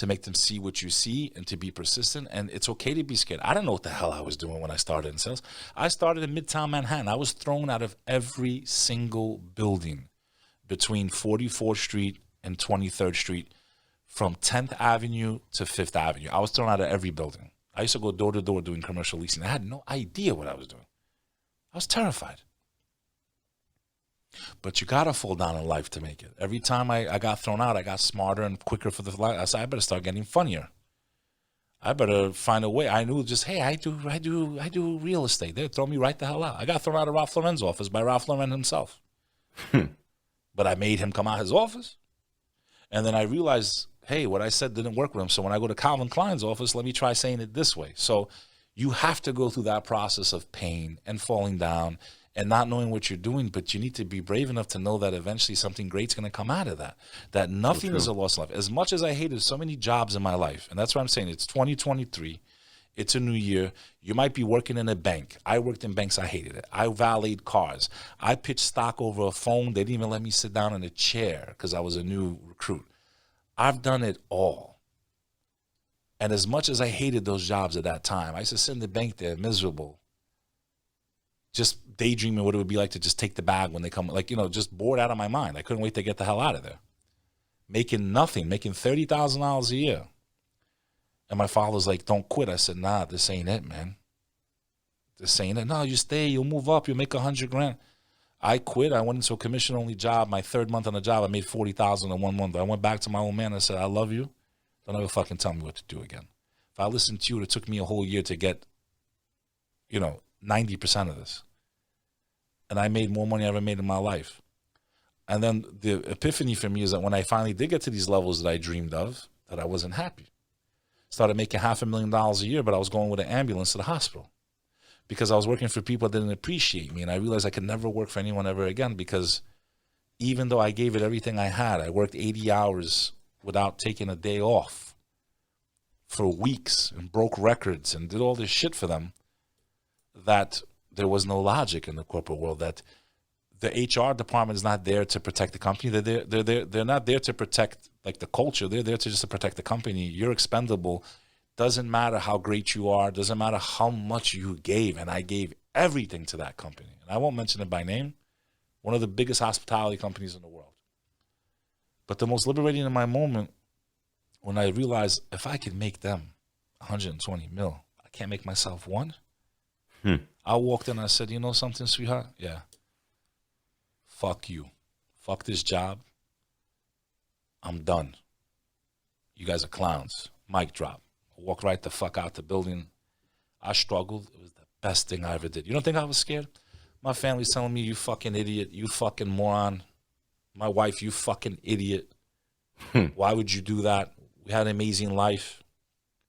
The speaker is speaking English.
to make them see what you see and to be persistent. And it's okay to be scared. I didn't know what the hell I was doing when I started in sales. I started in Midtown Manhattan. I was thrown out of every single building between 44th Street and 23rd Street, from 10th Avenue to 5th Avenue. I was thrown out of every building. I used to go door to door doing commercial leasing. I had no idea what I was doing. I was terrified. But you got to fall down in life to make it. Every time I got thrown out, I got smarter and quicker for the life. I said, I better start getting funnier. I better find a way. I knew just, hey, I do real estate. They'd throw me right the hell out. I got thrown out of Ralph Lauren's office by Ralph Lauren himself. But I made him come out his office. And then I realized, hey, what I said didn't work with him. So when I go to Calvin Klein's office, let me try saying it this way. So you have to go through that process of pain and falling down and not knowing what you're doing, but you need to be brave enough to know that eventually something great's going to come out of that, that nothing is a lost life. As much as I hated so many jobs in my life, and that's what I'm saying, it's 2023, it's a new year. You might be working in a bank. I worked in banks. I hated it. I valeted cars. I pitched stock over a phone. They didn't even let me sit down in a chair because I was a new recruit. I've done it all. And as much as I hated those jobs at that time, I used to sit in the bank there miserable, just daydreaming what it would be like to just take the bag when they come, like, just bored out of my mind. I couldn't wait to get the hell out of there. Making nothing, making $30,000 a year. And my father's like, don't quit. I said, nah, this ain't it, man. This ain't it. No, you stay, you'll move up, you'll make $100,000. I quit. I went into a commission-only job. My third month on the job, I made $40,000 in 1 month. I went back to my old man and I said, I love you. Don't ever fucking tell me what to do again. If I listened to you, it took me a whole year to get, 90% of this. And I made more money I ever made in my life. And then the epiphany for me is that when I finally did get to these levels that I dreamed of, that I wasn't happy. Started making $500,000 a year, but I was going with an ambulance to the hospital because I was working for people that didn't appreciate me. And I realized I could never work for anyone ever again because even though I gave it everything I had, I worked 80 hours without taking a day off for weeks and broke records and did all this shit for them, that there was no logic in the corporate world, that the HR department is not there to protect the company. They're not there to protect like the culture. They're there to just to protect the company. You're expendable. Doesn't matter how great you are. Doesn't matter how much you gave. And I gave everything to that company. And I won't mention it by name. One of the biggest hospitality companies in the world. But the most liberating in my moment when I realized if I could make them 120 mil, I can't make myself one. I walked in and I said, you know something, sweetheart? Yeah. Fuck you. Fuck this job. I'm done. You guys are clowns. Mic drop. I walked right the fuck out the building. I struggled. It was the best thing I ever did. You don't think I was scared? My family's telling me, you fucking idiot. You fucking moron. My wife, you fucking idiot. Why would you do that? We had an amazing life.